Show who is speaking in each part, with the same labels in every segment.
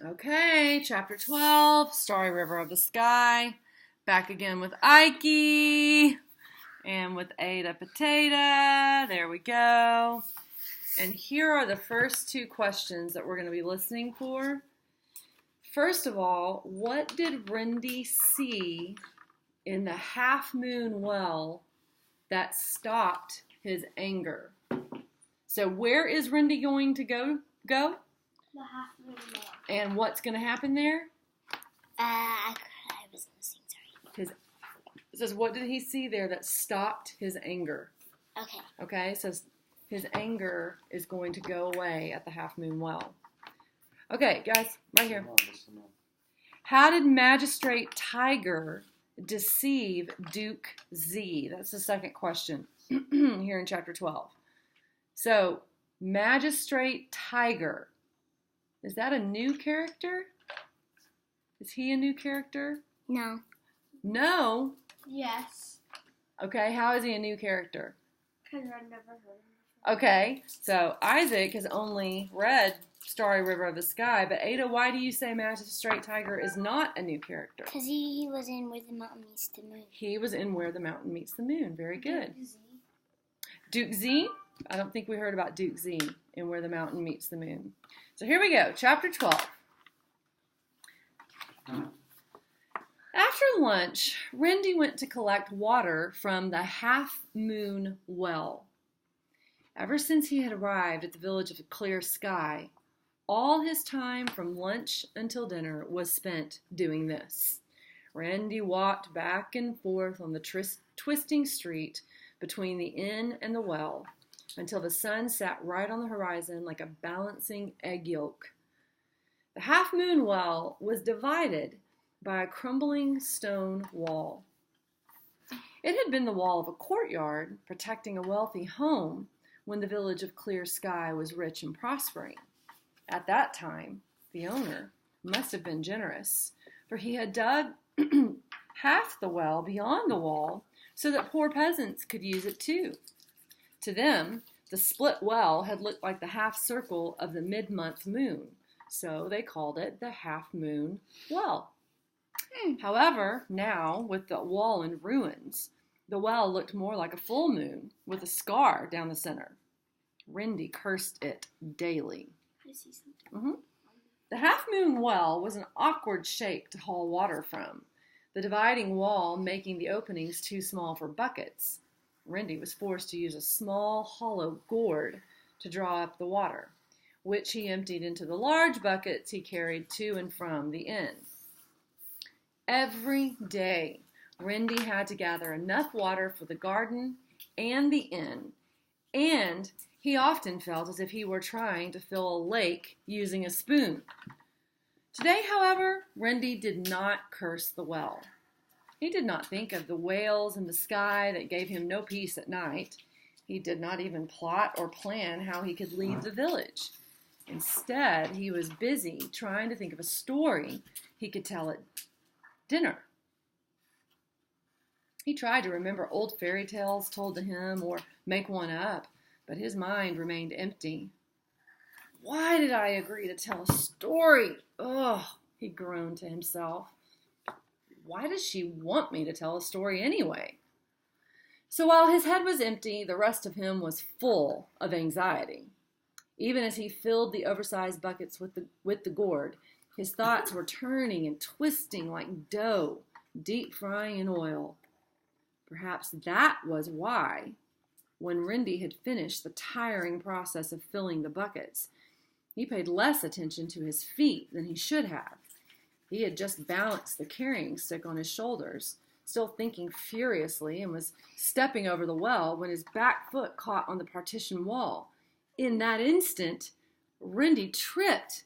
Speaker 1: Okay, chapter 12, Starry River of the Sky. Back again with Ike and with Ada Potato. There we go. And here are the first two questions that we're going to be listening for. First of all, what did Rindy see in the half-moon well that stopped his anger? So where is Rindy going to go?
Speaker 2: The half-moon well.
Speaker 1: And what's going to happen there?
Speaker 2: I was listening, sorry.
Speaker 1: It says, what did he see there that stopped his anger? Okay, so his anger is going to go away at the half-moon well. Okay, guys, right here. How did Magistrate Tiger deceive Duke Z? That's the second question here in chapter 12. So, Magistrate Tiger. Is that a new character? Is he a new character?
Speaker 2: No.
Speaker 1: No?
Speaker 2: Yes.
Speaker 1: Okay, how is he a new character?
Speaker 2: Because I've never heard him before.
Speaker 1: Okay, so Isaac has only read Starry River of the Sky, but Ada, why do you say Magistrate Tiger is not a new character?
Speaker 2: Because he was in Where the Mountain Meets the Moon.
Speaker 1: He was in Where the Mountain Meets the Moon. Very good.
Speaker 2: Duke Z.
Speaker 1: Duke Z? I don't think we heard about Duke Z in Where the Mountain Meets the Moon. So here we go, chapter 12. After lunch, Rindy went to collect water from the half-moon well. Ever since he had arrived at the village of Clear Sky, all his time from lunch until dinner was spent doing this. Rindy walked back and forth on the twisting street between the inn and the well until the sun sat right on the horizon like a balancing egg yolk. The half-moon well was divided by a crumbling stone wall. It had been the wall of a courtyard protecting a wealthy home when the village of Clear Sky was rich and prospering. At that time, the owner must have been generous, for he had dug half the well beyond the wall so that poor peasants could use it too. To them, the split well had looked like the half circle of the mid-month moon, so they called it the half-moon well. However, now, with the wall in ruins, the well looked more like a full moon with a scar down the center. Rindy cursed it daily.
Speaker 2: I see something.
Speaker 1: The half-moon well was an awkward shape to haul water from, the dividing wall making the openings too small for buckets. Rindy was forced to use a small, hollow gourd to draw up the water, which he emptied into the large buckets he carried to and from the inn. Every day, Rindy had to gather enough water for the garden and the inn, and he often felt as if he were trying to fill a lake using a spoon. Today, however, Rindy did not curse the well. He did not think of the whales in the sky that gave him no peace at night. He did not even plot or plan how he could leave the village. Instead, he was busy trying to think of a story he could tell at dinner. He tried to remember old fairy tales told to him or make one up, but his mind remained empty. Why did I agree to tell a story? Ugh, he groaned to himself. Why does she want me to tell a story anyway? So while his head was empty, the rest of him was full of anxiety. Even as he filled the oversized buckets with the gourd, his thoughts were turning and twisting like dough, deep frying in oil. Perhaps that was why, when Rindy had finished the tiring process of filling the buckets, he paid less attention to his feet than he should have. He had just balanced the carrying stick on his shoulders, still thinking furiously, and was stepping over the well when his back foot caught on the partition wall. In that instant, Rindy tripped.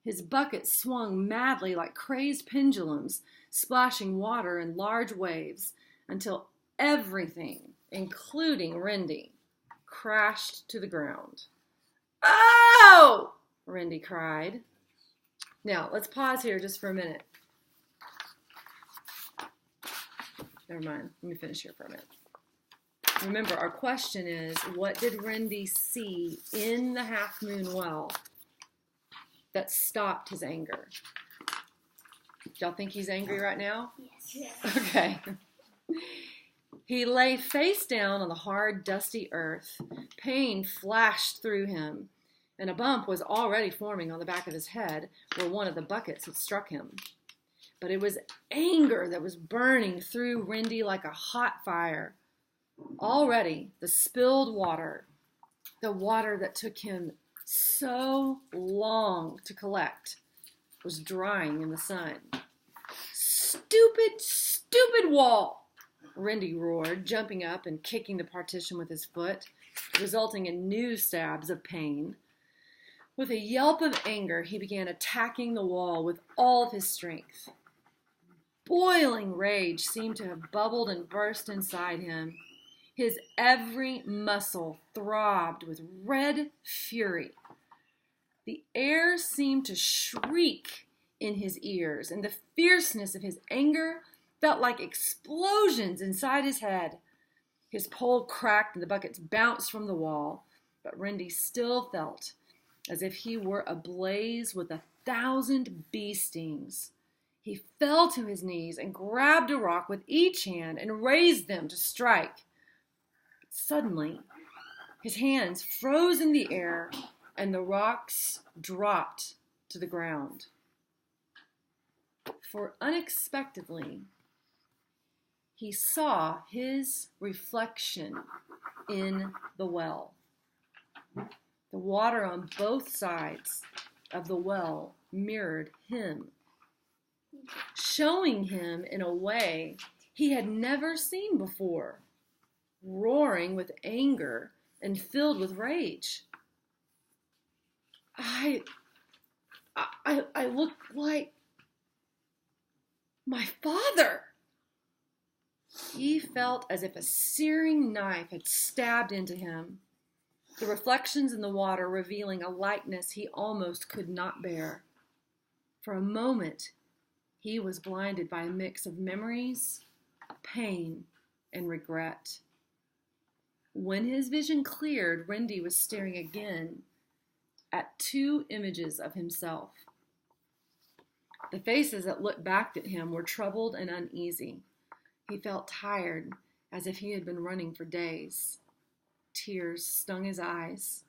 Speaker 1: His bucket swung madly like crazed pendulums, splashing water in large waves until everything, including Rindy, crashed to the ground. "Oh!" Rindy cried. Now, let's pause here just for a minute. Never mind. Let me finish here for a minute. Remember, our question is, what did Rindy see in the half-moon well that stopped his anger. Y'all think he's angry right now?
Speaker 2: Yes.
Speaker 1: Okay. He lay face down on the hard, dusty earth. Pain flashed through him, and a bump was already forming on the back of his head where one of the buckets had struck him. But it was anger that was burning through Rindy like a hot fire. Already, the spilled water, the water that took him so long to collect, was drying in the sun. Stupid, stupid wall! Rindy roared, jumping up and kicking the partition with his foot, resulting in new stabs of pain. With a yelp of anger, he began attacking the wall with all of his strength. Boiling rage seemed to have bubbled and burst inside him. His every muscle throbbed with red fury. The air seemed to shriek in his ears, and the fierceness of his anger felt like explosions inside his head. His pole cracked and the buckets bounced from the wall, but Rindy still felt as if he were ablaze with 1,000 bee stings. He fell to his knees and grabbed a rock with each hand and raised them to strike. But suddenly, his hands froze in the air and the rocks dropped to the ground. For unexpectedly, he saw his reflection in the well. The water on both sides of the well mirrored him, showing him in a way he had never seen before, roaring with anger and filled with rage. I look like my father. He felt as if a searing knife had stabbed into him, the reflections in the water revealing a likeness he almost could not bear. For a moment, he was blinded by a mix of memories, pain, and regret. When his vision cleared, Rindy was staring again at 2 images of himself. The faces that looked back at him were troubled and uneasy. He felt tired, as if he had been running for days. Tears stung his eyes,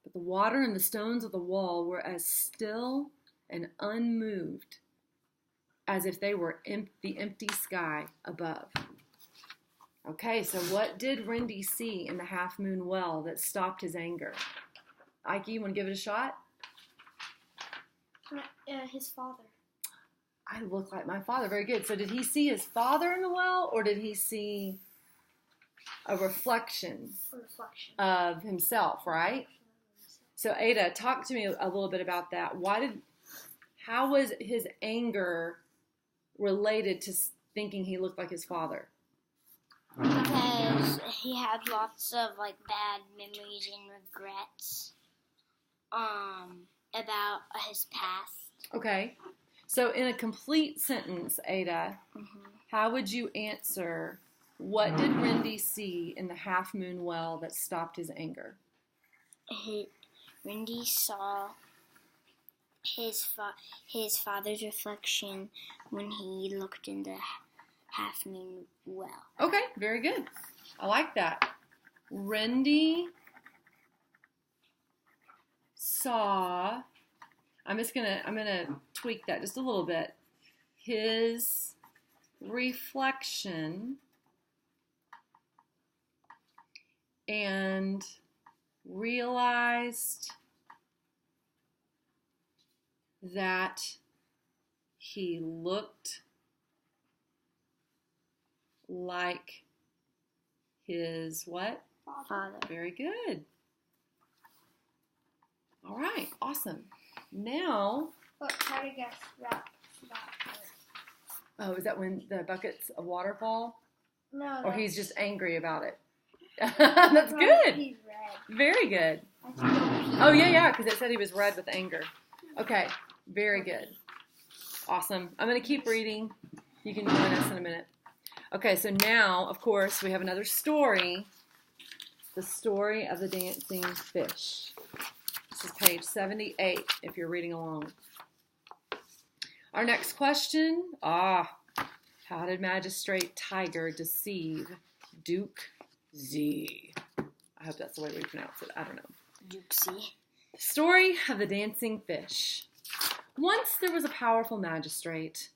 Speaker 1: but the water and the stones of the wall were as still and unmoved as if they were the empty sky above. Okay, so what did Rindy see in the half-moon well that stopped his anger? Ike, you want to give it a shot?
Speaker 2: His father.
Speaker 1: I look like my father. Very good. So did he see his father in the well, or did he see a reflection of himself, right? So Ada, talk to me a little bit about that. How was his anger related to thinking he looked like his father?
Speaker 2: Because he had lots of bad memories and regrets about his past.
Speaker 1: Okay. So in a complete sentence, Ada, how would you answer, what did Rindy see in the half-moon well that stopped his anger?
Speaker 2: Rindy saw his father's reflection when he looked in the half-moon well.
Speaker 1: Okay, very good. I like that. Rindy saw, I'm gonna tweak that just a little bit. His reflection and realized that he looked like his what?
Speaker 2: Father.
Speaker 1: Very good. All right, awesome. Now,
Speaker 2: Try to guess that.
Speaker 1: oh, is that when the buckets of water fall?
Speaker 2: No.
Speaker 1: Or he's just angry about it? That's good.
Speaker 2: He's red.
Speaker 1: Very good. Oh, yeah, because it said he was red with anger. Okay, very good. Awesome. I'm going to keep reading. You can join us in a minute. Okay, so now, of course, we have another story. The story of the dancing fish. This is page 78 if you're reading along. Our next question, how did Magistrate Tiger deceive Duke Z? I hope that's the way we pronounce it. I don't know.
Speaker 2: Duke Z.
Speaker 1: Story of the Dancing Fish. Once there was a powerful magistrate.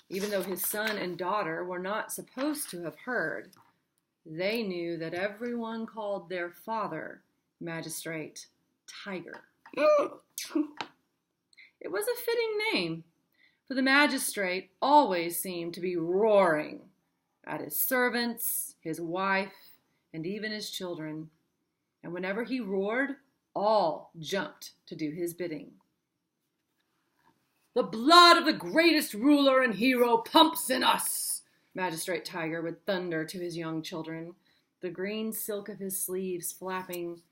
Speaker 1: Even though his son and daughter were not supposed to have heard, they knew that everyone called their father Magistrate Tiger. It was a fitting name, for the magistrate always seemed to be roaring at his servants, his wife, and even his children. And whenever he roared, all jumped to do his bidding. The blood of the greatest ruler and hero pumps in us, Magistrate Tiger would thunder to his young children, the green silk of his sleeves flapping.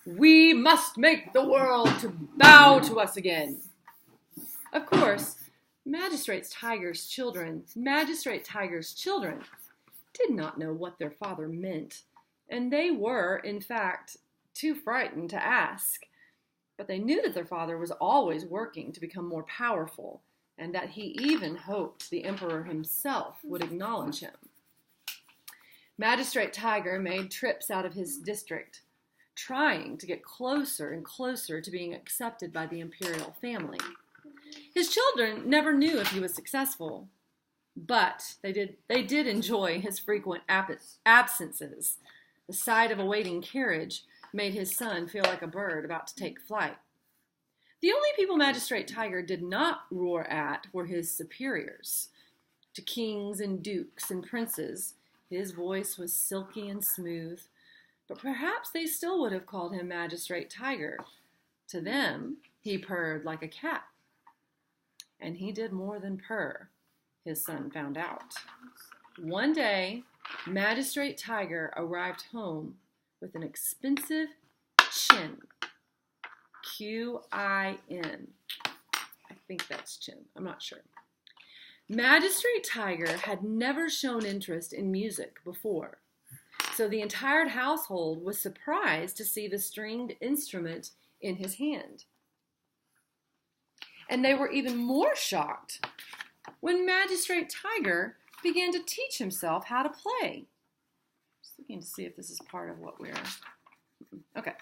Speaker 1: We must make the world to bow to us again. Of course, Magistrate Tiger's children did not know what their father meant, and they were, in fact, too frightened to ask. But they knew that their father was always working to become more powerful, and that he even hoped the emperor himself would acknowledge him. Magistrate Tiger made trips out of his district, trying to get closer and closer to being accepted by the imperial family. His children never knew if he was successful, but they did enjoy his frequent absences. The sight of a waiting carriage made his son feel like a bird about to take flight. The only people Magistrate Tiger did not roar at were his superiors. To kings and dukes and princes, his voice was silky and smooth, but perhaps they still would have called him Magistrate Tiger. To them, he purred like a cat. And he did more than purr, his son found out. One day, Magistrate Tiger arrived home with an expensive chin. Q-I-N. I think that's chin. I'm not sure. Magistrate Tiger had never shown interest in music before, so the entire household was surprised to see the stringed instrument in his hand. And they were even more shocked when Magistrate Tiger began to teach himself how to play. Just looking to see if this is part of what we're... Okay.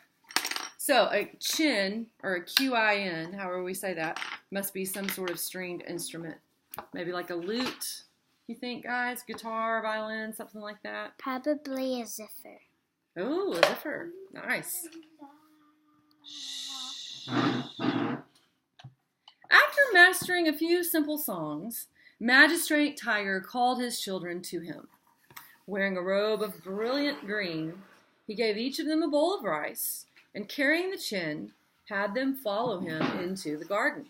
Speaker 1: So a chin, or a Q-I-N, however we say that, must be some sort of stringed instrument. Maybe like a lute, you think, guys? Guitar, violin, something like that?
Speaker 2: Probably a zither.
Speaker 1: Oh, a zither. Nice. After mastering a few simple songs, Magistrate Tiger called his children to him. Wearing a robe of brilliant green, he gave each of them a bowl of rice, and carrying the chin, had them follow him into the garden.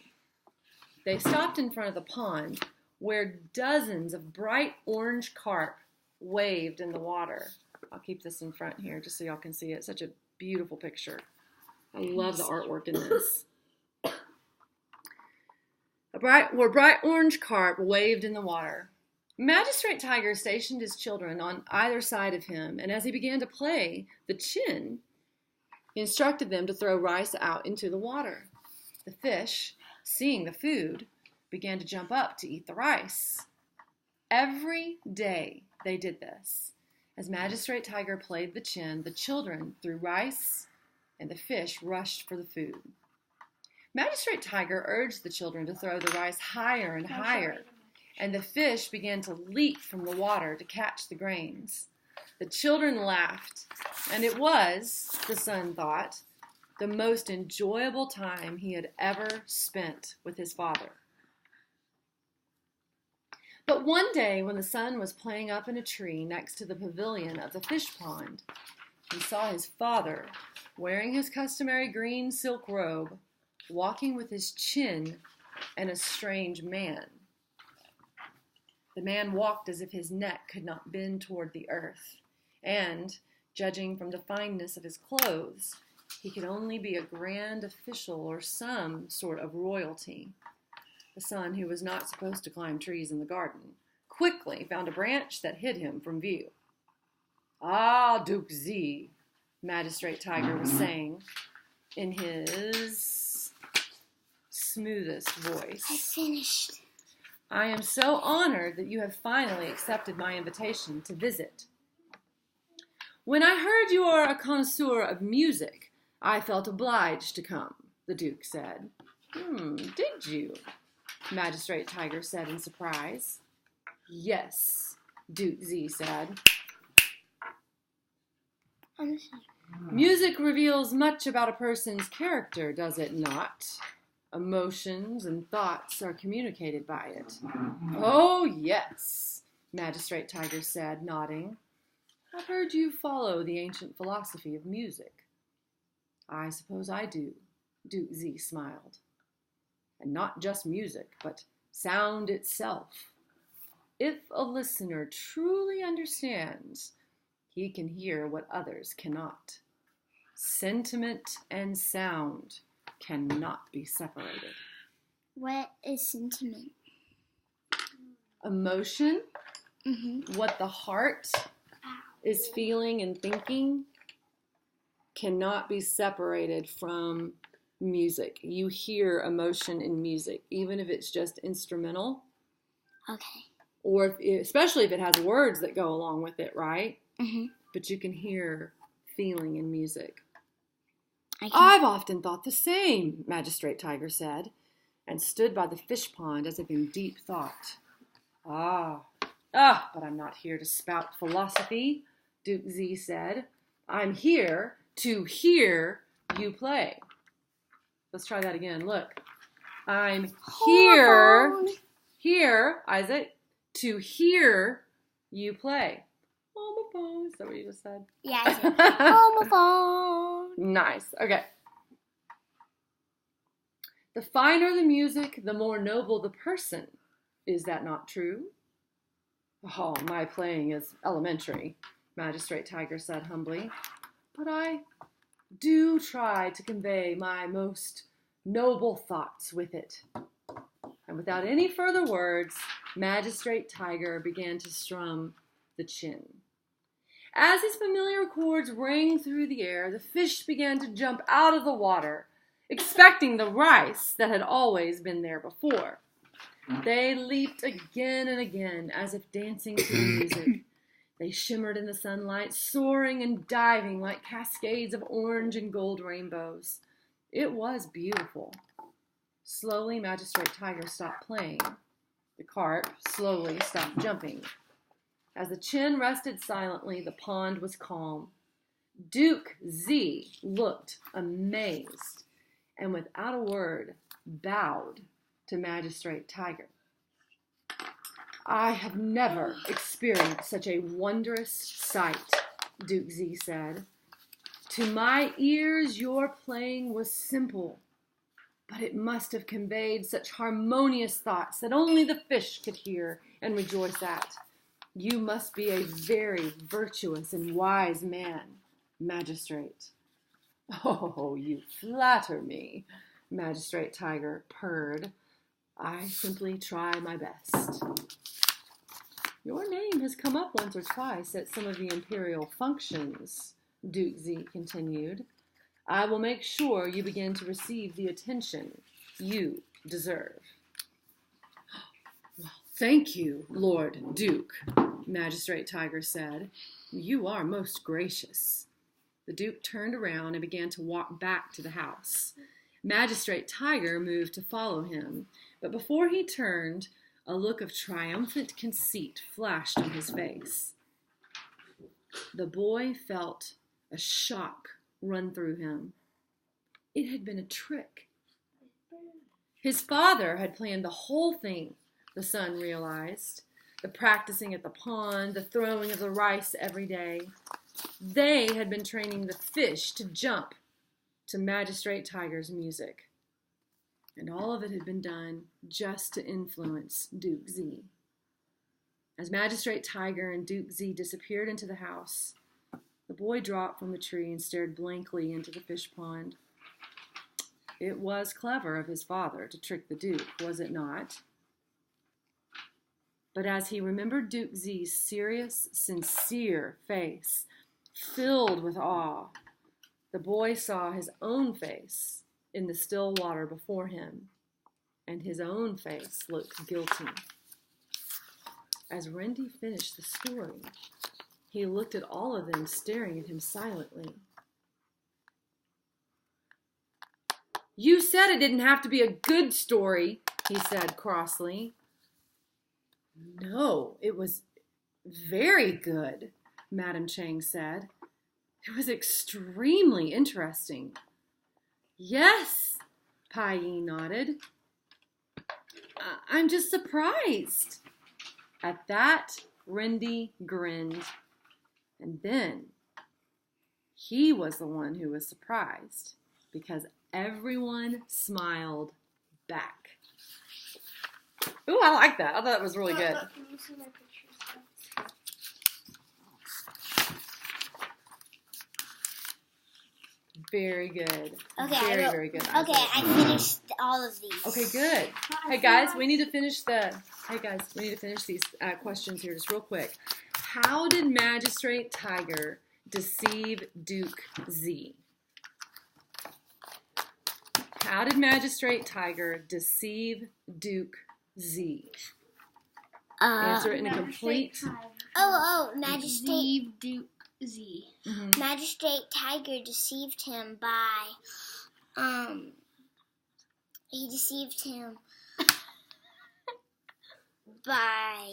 Speaker 1: They stopped in front of the pond, where dozens of bright orange carp waved in the water. I'll keep this in front here just so y'all can see it. Such a beautiful picture. I love the artwork in this. Bright orange carp waved in the water. Magistrate Tiger stationed his children on either side of him, and as he began to play the chin, he instructed them to throw rice out into the water. The fish, seeing the food, began to jump up to eat the rice. Every day they did this. As Magistrate Tiger played the chin, the children threw rice, and the fish rushed for the food. Magistrate Tiger urged the children to throw the rice higher and higher, and the fish began to leap from the water to catch the grains. The children laughed, and it was, the son thought, the most enjoyable time he had ever spent with his father. But one day, when the son was playing up in a tree next to the pavilion of the fish pond, he saw his father, wearing his customary green silk robe, walking with his chin and a strange man. The man walked as if his neck could not bend toward the earth, and, judging from the fineness of his clothes, he could only be a grand official or some sort of royalty. The son, who was not supposed to climb trees in the garden, quickly found a branch that hid him from view. "Ah, Duke Z," Magistrate Tiger was saying, in his smoothest voice.
Speaker 2: I finished.
Speaker 1: I am so honored that you have finally accepted my invitation to visit. When I heard you are a connoisseur of music, I felt obliged to come, the Duke said. Did you? Magistrate Tiger said in surprise. Yes, Duke Z said. Music reveals much about a person's character, does it not? Emotions and thoughts are communicated by it. Oh, yes, Magistrate Tiger said, nodding. I've heard you follow the ancient philosophy of music. I suppose I do, Duke Z smiled. And not just music, but sound itself. If a listener truly understands, he can hear what others cannot. Sentiment and sound cannot be separated.
Speaker 2: What is sentiment?
Speaker 1: Emotion, what the heart is feeling and thinking, cannot be separated from music. You hear emotion in music, even if it's just instrumental.
Speaker 2: Okay.
Speaker 1: Or especially if it has words that go along with it, right?
Speaker 2: Mm-hmm.
Speaker 1: But you can hear feeling in music.
Speaker 2: I've
Speaker 1: often thought the same, Magistrate Tiger said, and stood by the fish pond as if in deep thought. But I'm not here to spout philosophy, Duke Z said. I'm here to hear you play. Let's try that again. Look. I'm here, Isaac, to hear you play. Homophone. Is that what you just said?
Speaker 2: Yeah, I said homophone.
Speaker 1: Nice. Okay. The finer the music, the more noble the person. Is that not true? Oh, my playing is elementary, Magistrate Tiger said humbly. But I do try to convey my most noble thoughts with it. And without any further words, Magistrate Tiger began to strum the chin. As his familiar chords rang through the air, the fish began to jump out of the water, expecting the rice that had always been there before. They leaped again and again, as if dancing to the music. They shimmered in the sunlight, soaring and diving like cascades of orange and gold rainbows. It was beautiful. Slowly, Magistrate Tiger stopped playing. The carp slowly stopped jumping. As the chin rested silently, the pond was calm. Duke Z looked amazed and without a word bowed to Magistrate Tiger. I have never experienced such a wondrous sight, Duke Z said. To my ears, your playing was simple, but it must have conveyed such harmonious thoughts that only the fish could hear and rejoice at. You must be a very virtuous and wise man, Magistrate. Oh, you flatter me, Magistrate Tiger purred. I simply try my best. Your name has come up once or twice at some of the imperial functions, Duke Z continued. I will make sure you begin to receive the attention you deserve. Well, thank you, Lord Duke, Magistrate Tiger said. You are most gracious. The Duke turned around and began to walk back to the house. Magistrate Tiger moved to follow him, but before he turned, a look of triumphant conceit flashed on his face. The boy felt a shock run through him. It had been a trick. His father had planned the whole thing, the son realized. The practicing at the pond, the throwing of the rice every day. They had been training the fish to jump to Magistrate Tiger's music. And all of it had been done just to influence Duke Z. As Magistrate Tiger and Duke Z disappeared into the house, the boy dropped from the tree and stared blankly into the fish pond. It was clever of his father to trick the Duke, was it not? But as he remembered Duke Z's serious, sincere face, filled with awe, The boy saw his own face in the still water before him, and his own face looked guilty. As Rendy finished the story, he looked at all of them, staring at him silently. "You said it didn't have to be a good story," he said crossly. "No, it was very good," Madam Chang said. "It was extremely interesting." "Yes," Pai Yi nodded. "I'm just surprised." At that, Rendy grinned. And then he was the one who was surprised because everyone smiled back. Ooh, I like that. I thought that was really good.
Speaker 2: Can you see my pictures?
Speaker 1: Very good.
Speaker 2: Okay,
Speaker 1: very good.
Speaker 2: Okay, I finished all of these.
Speaker 1: Okay, good. Hey guys, we need to finish these questions here just real quick. How did Magistrate Tiger deceive Duke Z? How did Magistrate Tiger deceive Duke Z? Answer it in a complete.
Speaker 2: Magistrate
Speaker 3: Duke Z.
Speaker 1: Mm-hmm.
Speaker 2: Magistrate Tiger deceived him by, he deceived him by,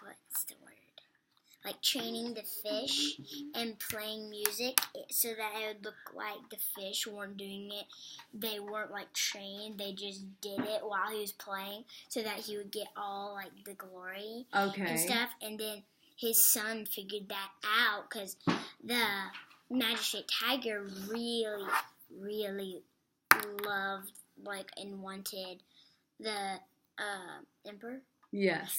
Speaker 2: what's the word? Like training the fish and playing music so that it would look like the fish weren't doing it. They weren't like trained. They just did it while he was playing so that he would get all like the glory and stuff. And then his son figured that out because the Magistrate Tiger really, really loved and wanted the emperor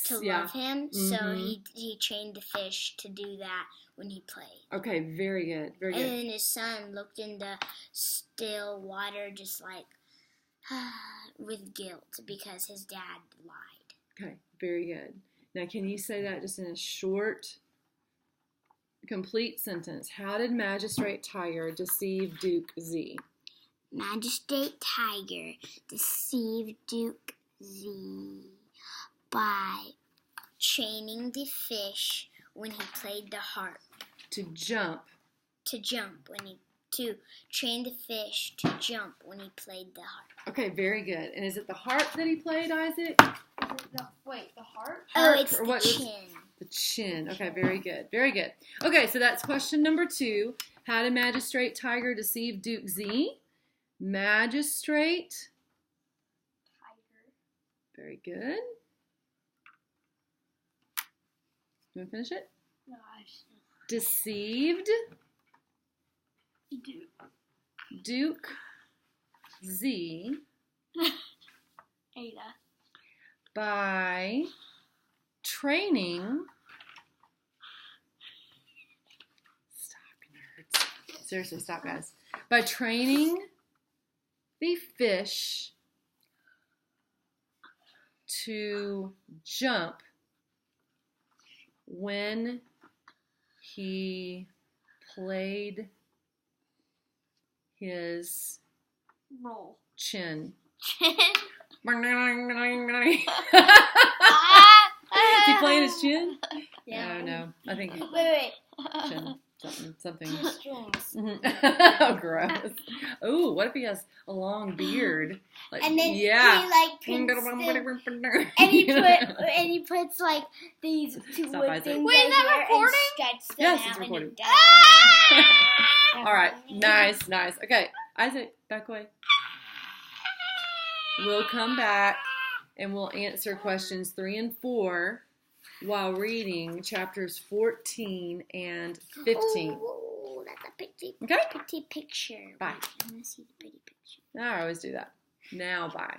Speaker 2: to love him.
Speaker 1: Mm-hmm.
Speaker 2: So he trained the fish to do that when he played.
Speaker 1: Okay, very good. Very good.
Speaker 2: And then his son looked in the still water just like with guilt because his dad lied.
Speaker 1: Okay, very good. Now, can you say that just in a short, complete sentence? How did Magistrate Tiger deceive Duke Z?
Speaker 2: Magistrate Tiger deceived Duke Z by training the fish when he played the harp.
Speaker 1: To
Speaker 2: train the fish to jump when he played the harp.
Speaker 1: Okay, very good. And is it the harp that he played, Isaac?
Speaker 3: The heart?
Speaker 2: It's
Speaker 1: or
Speaker 2: the chin.
Speaker 1: The chin. Okay, very good. Very good. Okay, so that's question number 2. How did Magistrate Tiger deceive Duke Z? Magistrate
Speaker 3: Tiger.
Speaker 1: Very good. You want to finish it?
Speaker 3: No, I just
Speaker 1: Deceived Duke Z
Speaker 3: Ada.
Speaker 1: by training. Stop, nerds. Seriously, stop, guys. By training the fish to jump when he played his
Speaker 3: Roll.
Speaker 1: chin.
Speaker 2: Chin?
Speaker 1: Is he playing his chin?
Speaker 2: Yeah.
Speaker 1: Oh, no. I think
Speaker 2: Wait.
Speaker 1: chin. Something.
Speaker 2: Strings.
Speaker 1: Oh, gross. Oh, what if he has a long beard? Like,
Speaker 2: And then
Speaker 1: yeah.
Speaker 2: he like paints them, and he puts like these two
Speaker 1: Stop,
Speaker 2: wood
Speaker 1: Isaac.
Speaker 2: things
Speaker 3: Wait, is that
Speaker 2: right here
Speaker 3: recording?
Speaker 2: and stretch them
Speaker 1: Yes,
Speaker 2: out
Speaker 1: it's
Speaker 2: and
Speaker 1: recording.
Speaker 2: it
Speaker 1: All right. Nice. Okay. Isaac, back away. We'll come back and we'll answer questions 3 and 4 while reading chapters 14 and 15.
Speaker 2: Oh, that's a pretty,
Speaker 1: Okay?
Speaker 2: pretty picture.
Speaker 1: Bye.
Speaker 2: I want to see the pretty picture.
Speaker 1: I always do that. Now, bye.